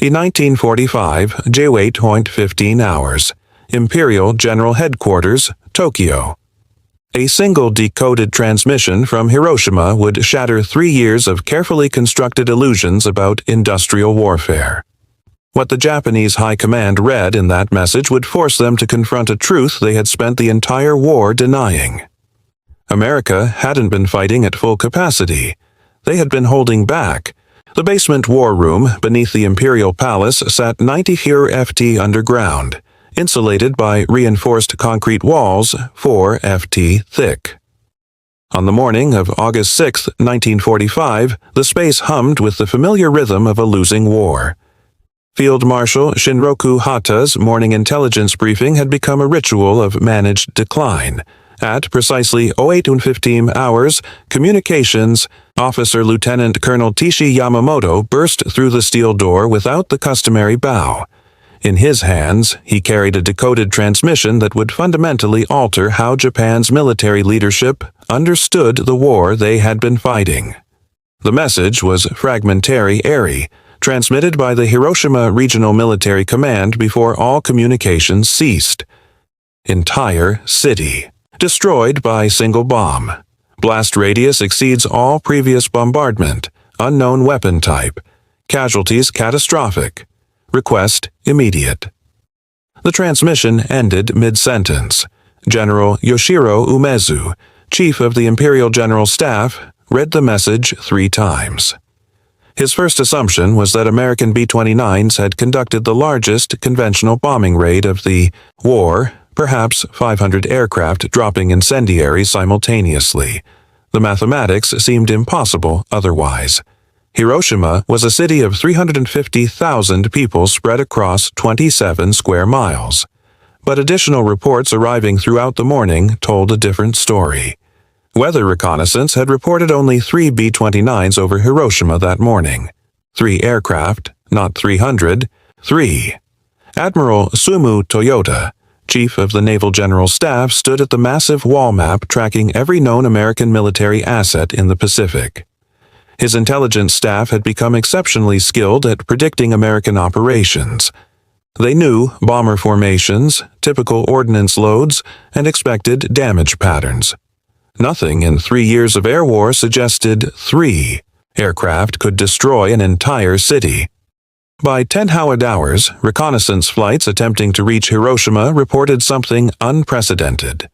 The 1945 J8.15 hours. Imperial General Headquarters, Tokyo. A single decoded transmission from Hiroshima would shatter 3 years of carefully constructed illusions about industrial warfare. What the Japanese High Command read in that message would force them to confront a truth they had spent the entire war denying. America hadn't been fighting at full capacity. They had been holding back. The basement war room beneath the Imperial Palace sat 94 ft underground, insulated by reinforced concrete walls 4 ft thick. On the morning of August 6, 1945, the space hummed with the familiar rhythm of a losing war. Field Marshal Shinroku Hata's morning intelligence briefing had become a ritual of managed decline. At precisely 08:15 hours, communications officer Lieutenant Colonel Tishi Yamamoto burst through the steel door without the customary bow. In his hands, he carried a decoded transmission that would fundamentally alter how Japan's military leadership understood the war they had been fighting. The message was fragmentary, airy, transmitted by the Hiroshima Regional Military Command before all communications ceased. Entire city. Destroyed by single bomb. Blast radius exceeds all previous bombardment. Unknown weapon type. Casualties catastrophic. Request immediate. The transmission ended mid-sentence. General Yoshiro Umezu, Chief of the Imperial General Staff, read the message 3 times. His first assumption was that American B-29s had conducted the largest conventional bombing raid of the war, perhaps 500 aircraft dropping incendiaries simultaneously. The mathematics seemed impossible otherwise. Hiroshima was a city of 350,000 people spread across 27 square miles. But additional reports arriving throughout the morning told a different story. Weather reconnaissance had reported only 3 B-29s over Hiroshima that morning. 3 aircraft, not 300, 3. Admiral Sumu Toyota, Chief of the Naval General Staff, stood at the massive wall map tracking every known American military asset in the Pacific. His intelligence staff had become exceptionally skilled at predicting American operations. They knew bomber formations, typical ordnance loads, and expected damage patterns. Nothing in 3 years of air war suggested 3 aircraft could destroy an entire city. By 10 Howard hours, reconnaissance flights attempting to reach Hiroshima reported something unprecedented.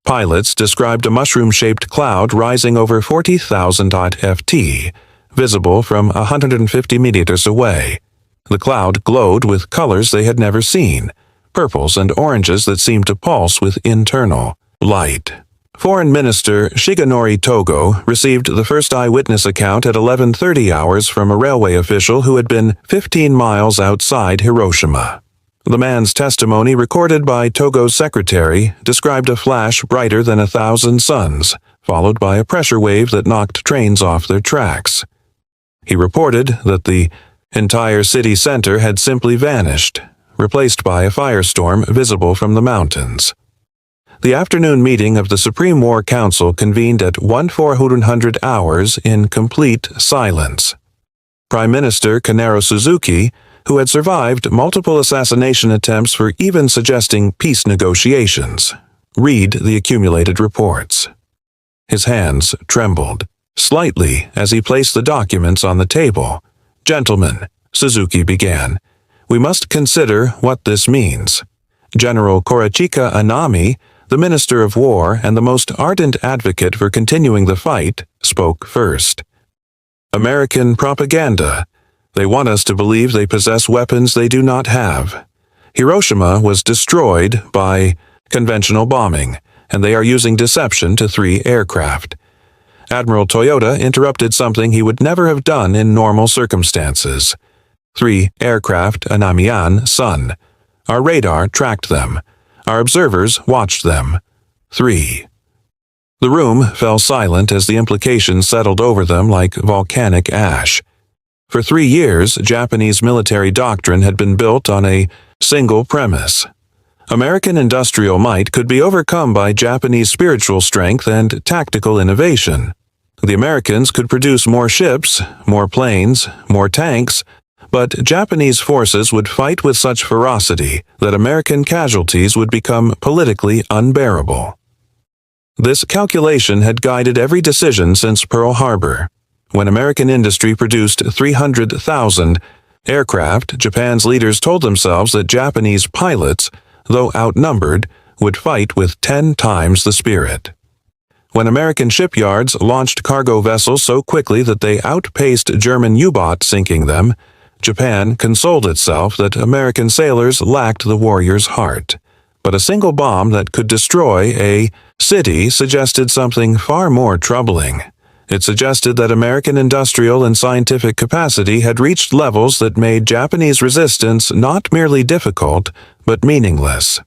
Pilots described a mushroom-shaped cloud rising over 40,000 ft, visible from 150 meters away. The cloud glowed with colors they had never seen, purples and oranges that seemed to pulse with internal light. Foreign Minister Shigenori Togo received the first eyewitness account at 11:30 hours from a railway official who had been 15 miles outside Hiroshima. The man's testimony, recorded by Togo's secretary, described a flash brighter than 1,000 suns, followed by a pressure wave that knocked trains off their tracks. He reported that the entire city center had simply vanished, replaced by a firestorm visible from the mountains. The afternoon meeting of the Supreme War Council convened at 1400 hours in complete silence. Prime Minister Kanaro Suzuki, who had survived multiple assassination attempts for even suggesting peace negotiations, read the accumulated reports. His hands trembled slightly as he placed the documents on the table. "Gentlemen," Suzuki began, "we must consider what this means." General Korochika Anami, the Minister of War and the most ardent advocate for continuing the fight, spoke first. "American propaganda. They want us to believe they possess weapons they do not have. Hiroshima was destroyed by conventional bombing, and they are using deception to 3 aircraft." Admiral Toyota interrupted something he would never have done in normal circumstances. 3 aircraft Anamian Sun. Our radar tracked them. Our observers watched them. 3. The room fell silent as the implications settled over them like volcanic ash. For 3 years, Japanese military doctrine had been built on a single premise. American industrial might could be overcome by Japanese spiritual strength and tactical innovation. The Americans could produce more ships, more planes, more tanks, But Japanese forces would fight with such ferocity that American casualties would become politically unbearable. This calculation had guided every decision since Pearl Harbor. When American industry produced 300,000 aircraft, Japan's leaders told themselves that Japanese pilots, though outnumbered, would fight with 10 times the spirit. When American shipyards launched cargo vessels so quickly that they outpaced German U-boat sinking them, Japan consoled itself that American sailors lacked the warrior's heart. But a single bomb that could destroy a city suggested something far more troubling. It suggested that American industrial and scientific capacity had reached levels that made Japanese resistance not merely difficult, but meaningless.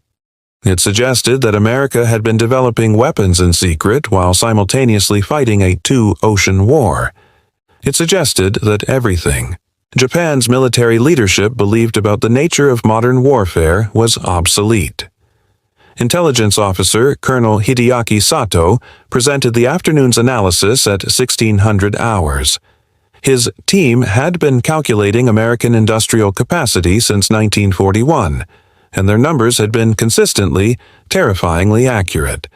It suggested that America had been developing weapons in secret while simultaneously fighting a two-ocean war. It suggested that everything Japan's military leadership believed about the nature of modern warfare was obsolete. Intelligence officer Colonel Hideaki Sato presented the afternoon's analysis at 1600 hours. His team had been calculating American industrial capacity since 1941, and their numbers had been consistently, terrifyingly accurate.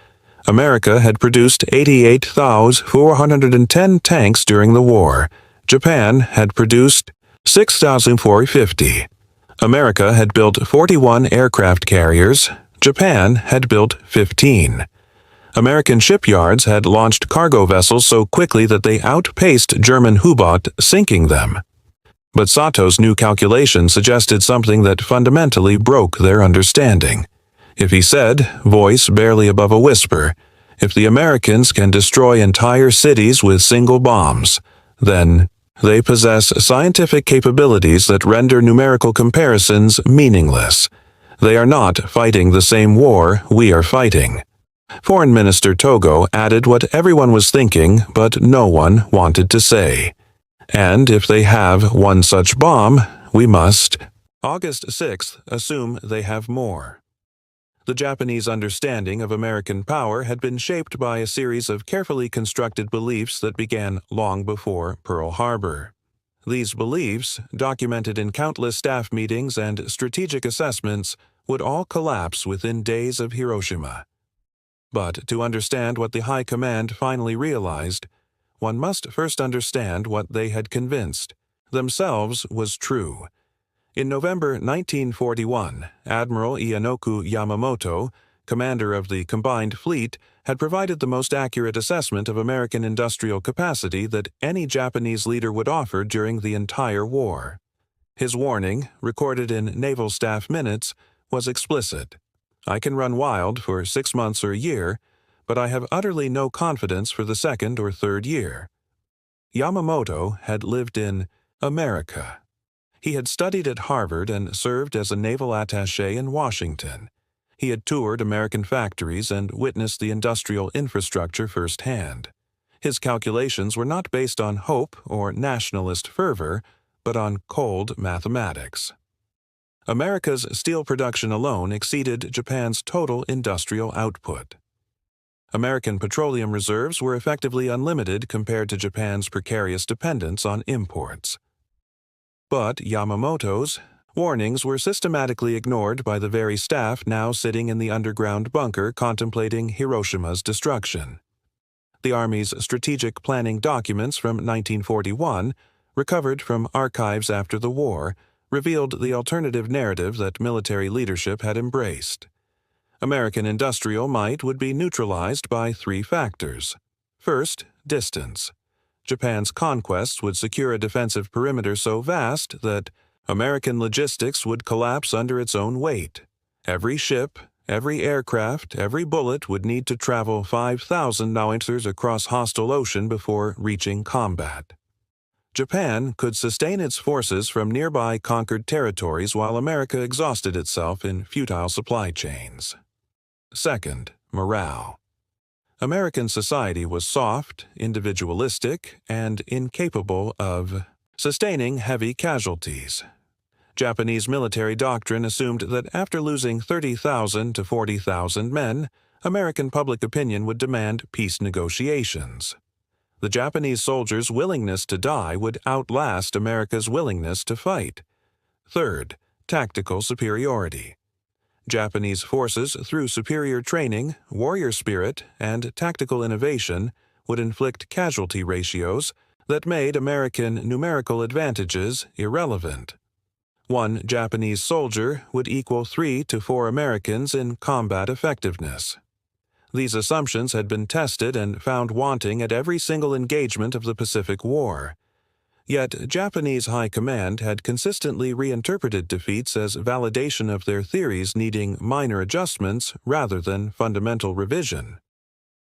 America had produced 88,410 tanks during the war. Japan had produced 6,450. America had built 41 aircraft carriers. Japan had built 15. American shipyards had launched cargo vessels so quickly that they outpaced German U-boat sinking them. But Sato's new calculation suggested something that fundamentally broke their understanding. If he said, voice barely above a whisper, if the Americans can destroy entire cities with single bombs, then they possess scientific capabilities that render numerical comparisons meaningless. They are not fighting the same war we are fighting. Foreign Minister Togo added what everyone was thinking, but no one wanted to say. And if they have one such bomb, we must, August 6th, assume they have more. The Japanese understanding of American power had been shaped by a series of carefully constructed beliefs that began long before Pearl Harbor. These beliefs, documented in countless staff meetings and strategic assessments, would all collapse within days of Hiroshima. But to understand what the High Command finally realized, one must first understand what they had convinced themselves was true. In November 1941, Admiral Ianoku Yamamoto, commander of the Combined Fleet, had provided the most accurate assessment of American industrial capacity that any Japanese leader would offer during the entire war. His warning, recorded in Naval Staff minutes, was explicit. I can run wild for 6 months or a year, but I have utterly no confidence for the second or third year. Yamamoto had lived in America. He had studied at Harvard and served as a naval attaché in Washington. He had toured American factories and witnessed the industrial infrastructure firsthand. His calculations were not based on hope or nationalist fervor, but on cold mathematics. America's steel production alone exceeded Japan's total industrial output. American petroleum reserves were effectively unlimited compared to Japan's precarious dependence on imports. But Yamamoto's warnings were systematically ignored by the very staff now sitting in the underground bunker contemplating Hiroshima's destruction. The Army's strategic planning documents from 1941, recovered from archives after the war, revealed the alternative narrative that military leadership had embraced. American industrial might would be neutralized by 3 factors. First, distance. Japan's conquests would secure a defensive perimeter so vast that American logistics would collapse under its own weight. Every ship, every aircraft, every bullet would need to travel 5,000 kilometers across hostile ocean before reaching combat. Japan could sustain its forces from nearby conquered territories while America exhausted itself in futile supply chains. Second, morale. American society was soft, individualistic, and incapable of sustaining heavy casualties. Japanese military doctrine assumed that after losing 30,000 to 40,000 men, American public opinion would demand peace negotiations. The Japanese soldiers' willingness to die would outlast America's willingness to fight. Third, tactical superiority. Japanese forces, through superior training, warrior spirit, and tactical innovation, would inflict casualty ratios that made American numerical advantages irrelevant. One Japanese soldier would equal 3 to 4 Americans in combat effectiveness. These assumptions had been tested and found wanting at every single engagement of the Pacific War. Yet Japanese High Command had consistently reinterpreted defeats as validation of their theories needing minor adjustments rather than fundamental revision.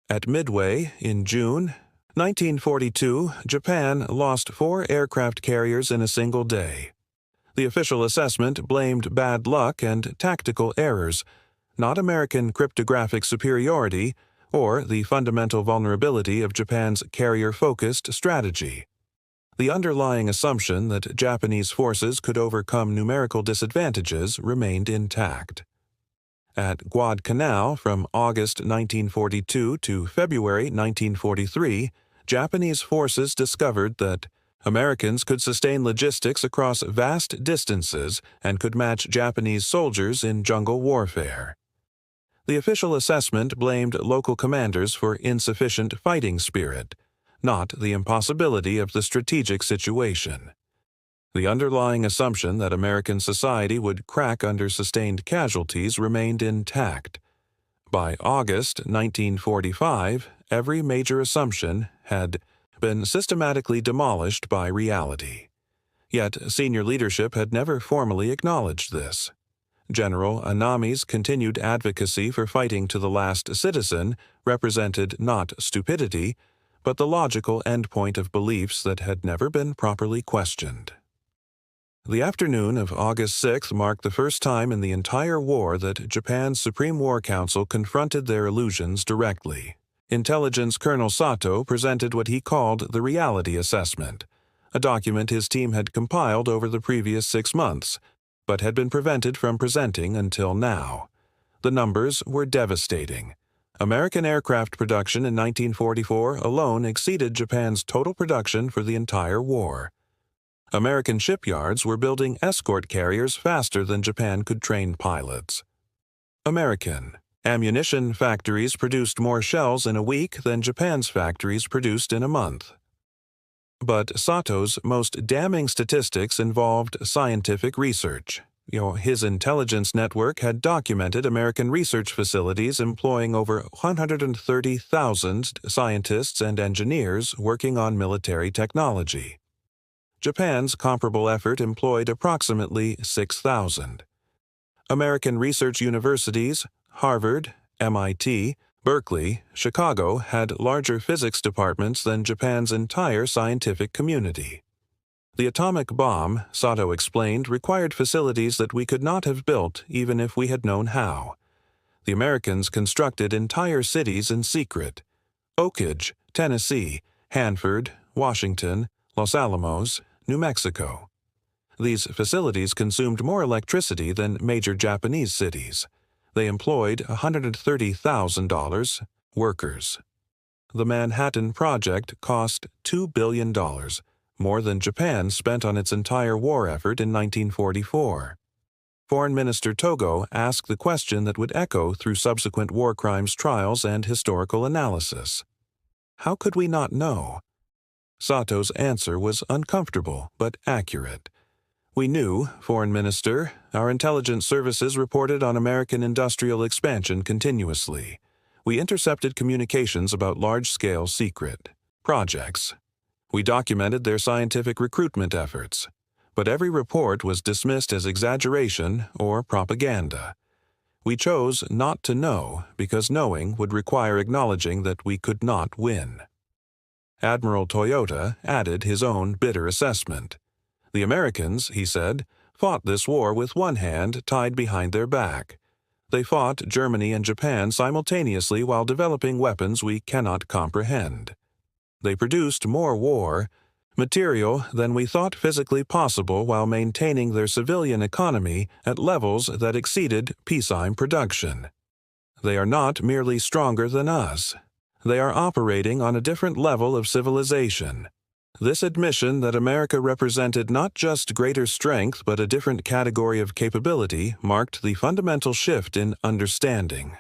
At Midway, in June 1942, Japan lost 4 aircraft carriers in a single day. The official assessment blamed bad luck and tactical errors, not American cryptographic superiority or the fundamental vulnerability of Japan's carrier-focused strategy. The underlying assumption that Japanese forces could overcome numerical disadvantages remained intact. At Guadalcanal from August 1942 to February 1943, Japanese forces discovered that Americans could sustain logistics across vast distances and could match Japanese soldiers in jungle warfare. The official assessment blamed local commanders for insufficient fighting spirit, not the impossibility of the strategic situation. The underlying assumption that American society would crack under sustained casualties remained intact. By August 1945, every major assumption had been systematically demolished by reality. Yet senior leadership had never formally acknowledged this. General Anami's continued advocacy for fighting to the last citizen represented not stupidity, but the logical endpoint of beliefs that had never been properly questioned. The afternoon of August 6 marked the first time in the entire war that Japan's Supreme War Council confronted their illusions directly. Intelligence Colonel Sato presented what he called the reality assessment, a document his team had compiled over the previous 6 months, but had been prevented from presenting until now. The numbers were devastating. American aircraft production in 1944 alone exceeded Japan's total production for the entire war. American shipyards were building escort carriers faster than Japan could train pilots. American ammunition factories produced more shells in a week than Japan's factories produced in a month. But Sato's most damning statistics involved scientific research. His intelligence network had documented American research facilities employing over 130,000 scientists and engineers working on military technology. Japan's comparable effort employed approximately 6,000. American research universities, Harvard, MIT, Berkeley, Chicago had larger physics departments than Japan's entire scientific community. The atomic bomb, Sato explained, required facilities that we could not have built even if we had known how. The Americans constructed entire cities in secret: Oak Ridge, Tennessee, Hanford, Washington, Los Alamos, New Mexico. These facilities consumed more electricity than major Japanese cities. They employed $130,000 workers. The Manhattan Project cost $2 billion, more than Japan spent on its entire war effort in 1944. Foreign Minister Togo asked the question that would echo through subsequent war crimes trials and historical analysis. How could we not know? Sato's answer was uncomfortable but accurate. We knew, Foreign Minister, our intelligence services reported on American industrial expansion continuously. We intercepted communications about large-scale secret projects. We documented their scientific recruitment efforts, but every report was dismissed as exaggeration or propaganda. We chose not to know because knowing would require acknowledging that we could not win. Admiral Toyota added his own bitter assessment. The Americans, he said, fought this war with one hand tied behind their back. They fought Germany and Japan simultaneously while developing weapons we cannot comprehend. They produced more war material than we thought physically possible while maintaining their civilian economy at levels that exceeded peacetime production. They are not merely stronger than us. They are operating on a different level of civilization. This admission that America represented not just greater strength but a different category of capability marked the fundamental shift in understanding.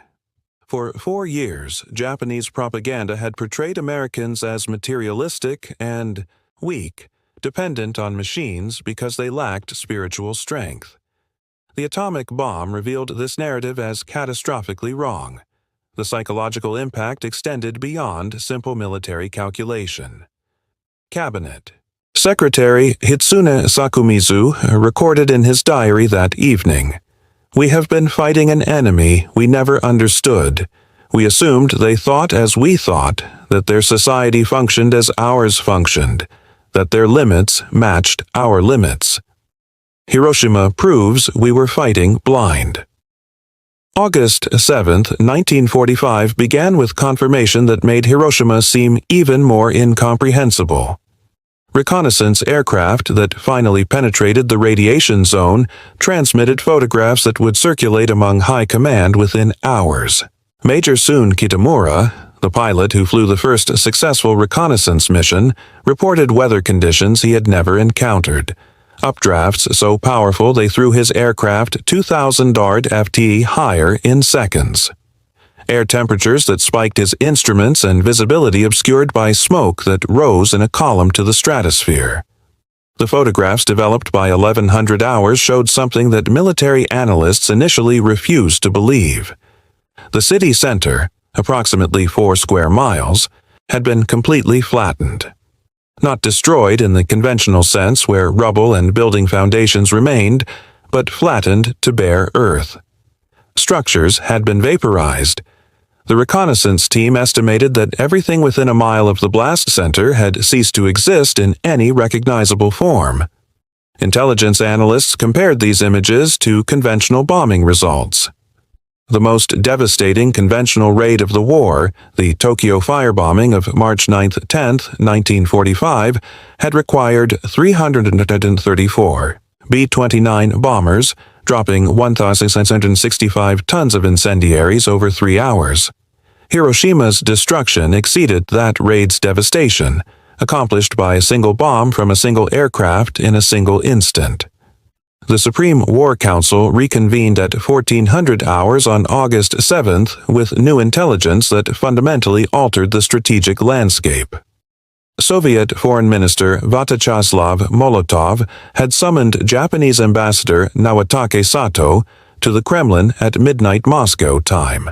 For 4 years, Japanese propaganda had portrayed Americans as materialistic and weak, dependent on machines because they lacked spiritual strength. The atomic bomb revealed this narrative as catastrophically wrong. The psychological impact extended beyond simple military calculation. Cabinet. Secretary Hitsune Sakumizu recorded in his diary that evening, "We have been fighting an enemy we never understood. We assumed they thought as we thought, that their society functioned as ours functioned, that their limits matched our limits. Hiroshima proves we were fighting blind." August 7, 1945 began with confirmation that made Hiroshima seem even more incomprehensible. Reconnaissance aircraft that finally penetrated the radiation zone transmitted photographs that would circulate among high command within hours. Major Sun Kitamura, the pilot who flew the first successful reconnaissance mission, reported weather conditions he had never encountered. Updrafts so powerful they threw his aircraft 2,000 ft higher in seconds. Air temperatures that spiked his instruments and visibility obscured by smoke that rose in a column to the stratosphere. The photographs developed by 1100 Hours showed something that military analysts initially refused to believe. The city center, approximately 4 square miles, had been completely flattened. Not destroyed in the conventional sense where rubble and building foundations remained, but flattened to bare earth. Structures had been vaporized. The reconnaissance team estimated that everything within a mile of the blast center had ceased to exist in any recognizable form. Intelligence analysts compared these images to conventional bombing results. The most devastating conventional raid of the war, the Tokyo firebombing of March 9-10, 1945, had required 334 B-29 bombers, dropping 1,665 tons of incendiaries over 3 hours. Hiroshima's destruction exceeded that raid's devastation, accomplished by a single bomb from a single aircraft in a single instant. The Supreme War Council reconvened at 1400 hours on August 7th with new intelligence that fundamentally altered the strategic landscape. Soviet Foreign Minister Vyacheslav Molotov had summoned Japanese Ambassador Nawatake Sato to the Kremlin at midnight Moscow time.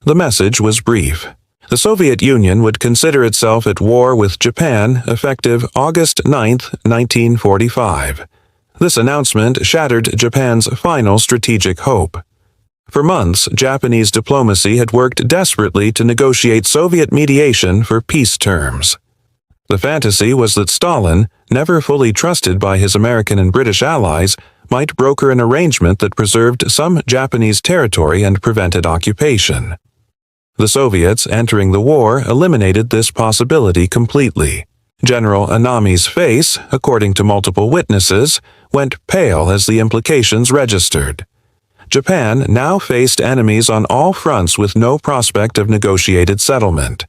The message was brief. The Soviet Union would consider itself at war with Japan effective August 9, 1945. This announcement shattered Japan's final strategic hope. For months, Japanese diplomacy had worked desperately to negotiate Soviet mediation for peace terms. The fantasy was that Stalin, never fully trusted by his American and British allies, might broker an arrangement that preserved some Japanese territory and prevented occupation. The Soviets entering the war eliminated this possibility completely. General Anami's face, according to multiple witnesses, went pale as the implications registered. Japan now faced enemies on all fronts with no prospect of negotiated settlement.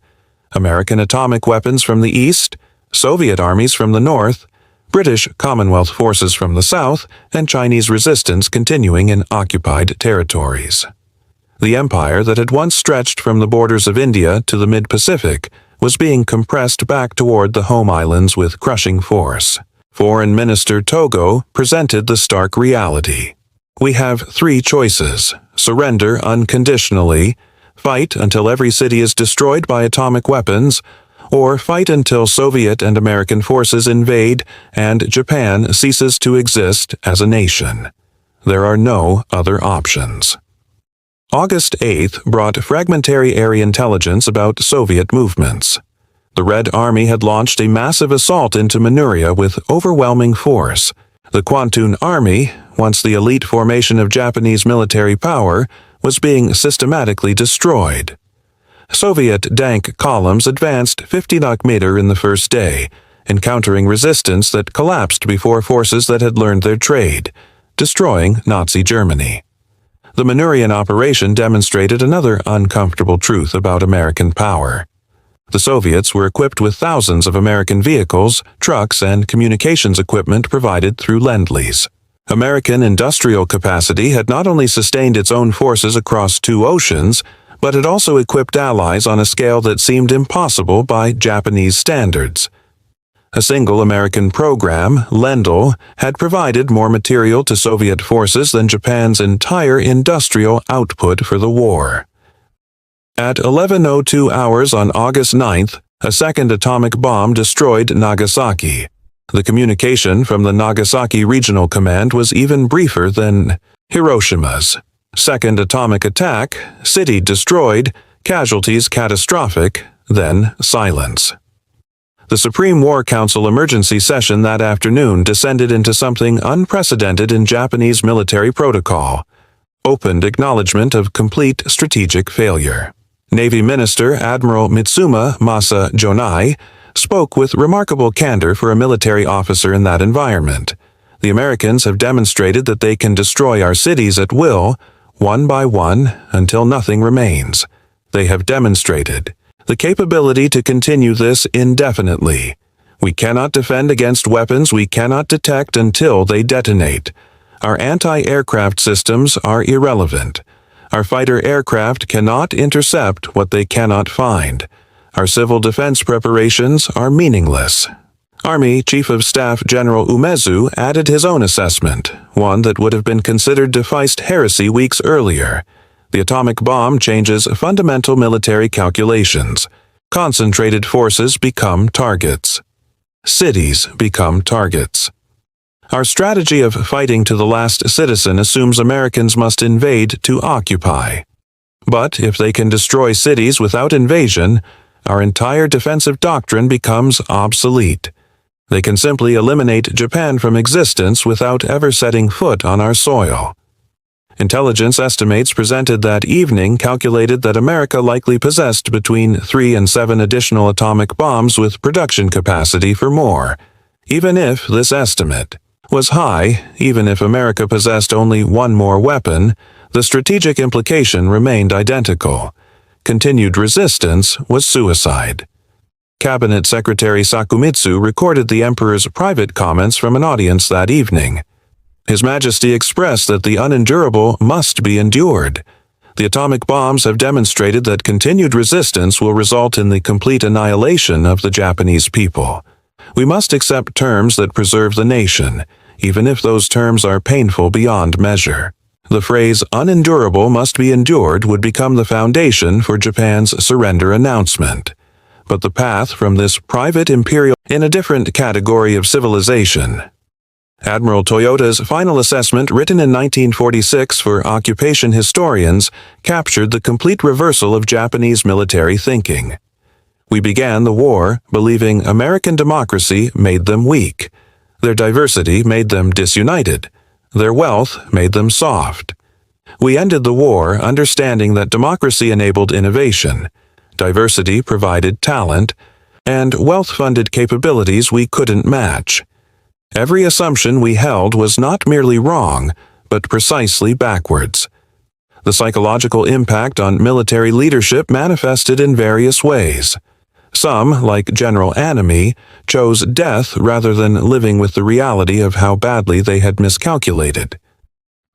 American atomic weapons from the east, Soviet armies from the north, British Commonwealth forces from the south, and Chinese resistance continuing in occupied territories. The empire that had once stretched from the borders of India to the mid-Pacific was being compressed back toward the home islands with crushing force. Foreign Minister Togo presented the stark reality. We have 3 choices: surrender unconditionally, fight until every city is destroyed by atomic weapons, or fight until Soviet and American forces invade and Japan ceases to exist as a nation. There are no other options. August 8th brought fragmentary area intelligence about Soviet movements. The Red Army had launched a massive assault into Manchuria with overwhelming force. The Kwantung Army, once the elite formation of Japanese military power, was being systematically destroyed. Soviet Dank columns advanced 50 km in the first day, encountering resistance that collapsed before forces that had learned their trade, destroying Nazi Germany. The Manchurian operation demonstrated another uncomfortable truth about American power. The Soviets were equipped with thousands of American vehicles, trucks, and communications equipment provided through Lend-Lease. American industrial capacity had not only sustained its own forces across 2 oceans, but it also equipped allies on a scale that seemed impossible by Japanese standards. A single American program, Lendl, had provided more material to Soviet forces than Japan's entire industrial output for the war. At 11:02 hours on August 9th, a second atomic bomb destroyed Nagasaki. The communication from the Nagasaki Regional Command was even briefer than Hiroshima's. Second atomic attack, city destroyed, casualties catastrophic, then silence. The Supreme War Council emergency session that afternoon descended into something unprecedented in Japanese military protocol: open acknowledgement of complete strategic failure. Navy Minister Admiral Mitsuma Masa Jonai spoke with remarkable candor for a military officer in that environment. The Americans have demonstrated that they can destroy our cities at will, one by one, until nothing remains. They have demonstrated the capability to continue this indefinitely. We cannot defend against weapons we cannot detect until they detonate. Our anti-aircraft systems are irrelevant. Our fighter aircraft cannot intercept what they cannot find. Our civil defense preparations are meaningless. Army Chief of Staff General Umezu added his own assessment, one that would have been considered defaced heresy weeks earlier. The atomic bomb changes fundamental military calculations. Concentrated forces become targets. Cities become targets. Our strategy of fighting to the last citizen assumes Americans must invade to occupy. But if they can destroy cities without invasion, our entire defensive doctrine becomes obsolete. They can simply eliminate Japan from existence without ever setting foot on our soil. Intelligence estimates presented that evening calculated that America likely possessed between 3 and 7 additional atomic bombs with production capacity for more. Even if this estimate was high, even if America possessed only one more weapon, the strategic implication remained identical. Continued resistance was suicide. Cabinet Secretary Sakumitsu recorded the Emperor's private comments from an audience that evening. His Majesty expressed that the unendurable must be endured. The atomic bombs have demonstrated that continued resistance will result in the complete annihilation of the Japanese people. We must accept terms that preserve the nation, even if those terms are painful beyond measure. The phrase unendurable must be endured would become the foundation for Japan's surrender announcement. But the path from this private imperial in a different category of civilization. Admiral Toyoda's final assessment, written in 1946 for occupation historians, captured the complete reversal of Japanese military thinking. We began the war believing American democracy made them weak. Their diversity made them disunited. Their wealth made them soft. We ended the war understanding that democracy enabled innovation, diversity provided talent, and wealth funded capabilities we couldn't match. Every assumption we held was not merely wrong, but precisely backwards. The psychological impact on military leadership manifested in various ways. Some, like General Anami, chose death rather than living with the reality of how badly they had miscalculated.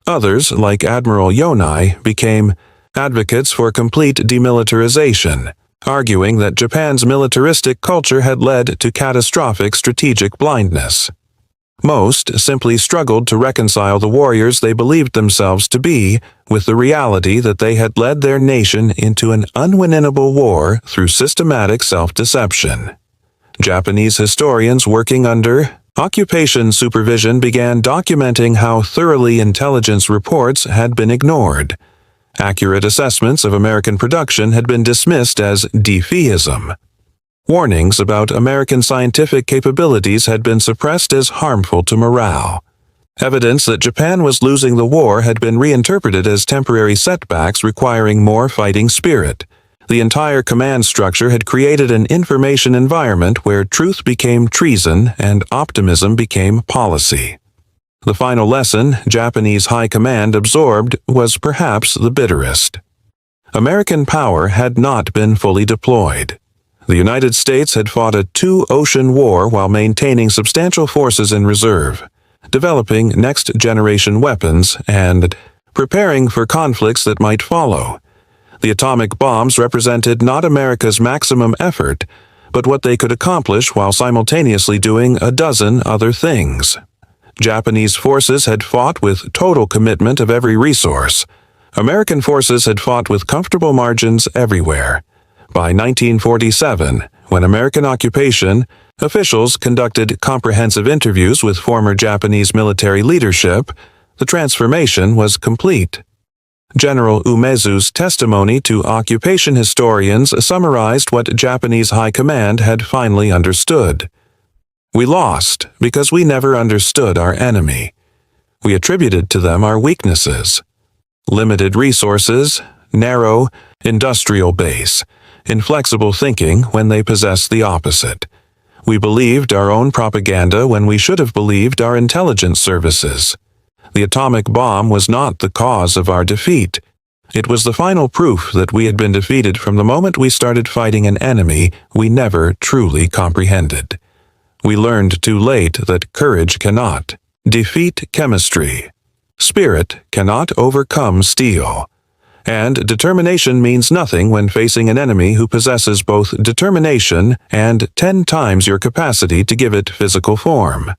Others, like Admiral Yonai, became advocates for complete demilitarization, arguing that Japan's militaristic culture had led to catastrophic strategic blindness. Most simply struggled to reconcile the warriors they believed themselves to be with the reality that they had led their nation into an unwinnable war through systematic self-deception. Japanese historians working under occupation supervision began documenting how thoroughly intelligence reports had been ignored. Accurate assessments of American production had been dismissed as defeatism. Warnings about American scientific capabilities had been suppressed as harmful to morale. Evidence that Japan was losing the war had been reinterpreted as temporary setbacks requiring more fighting spirit. The entire command structure had created an information environment where truth became treason and optimism became policy. The final lesson Japanese high command absorbed was perhaps the bitterest. American power had not been fully deployed. The United States had fought a two-ocean war while maintaining substantial forces in reserve, developing next-generation weapons, and preparing for conflicts that might follow. The atomic bombs represented not America's maximum effort, but what they could accomplish while simultaneously doing a dozen other things. Japanese forces had fought with total commitment of every resource. American forces had fought with comfortable margins everywhere. By 1947, when American occupation, officials conducted comprehensive interviews with former Japanese military leadership, the transformation was complete. General Umezu's testimony to occupation historians summarized what Japanese High Command had finally understood. We lost because we never understood our enemy. We attributed to them our weaknesses. Limited resources, narrow, industrial base, inflexible thinking when they possessed the opposite. We believed our own propaganda when we should have believed our intelligence services. The atomic bomb was not the cause of our defeat. It was the final proof that we had been defeated from the moment we started fighting an enemy we never truly comprehended. We learned too late that courage cannot defeat chemistry. Spirit cannot overcome steel. And determination means nothing when facing an enemy who possesses both determination and 10 times your capacity to give it physical form.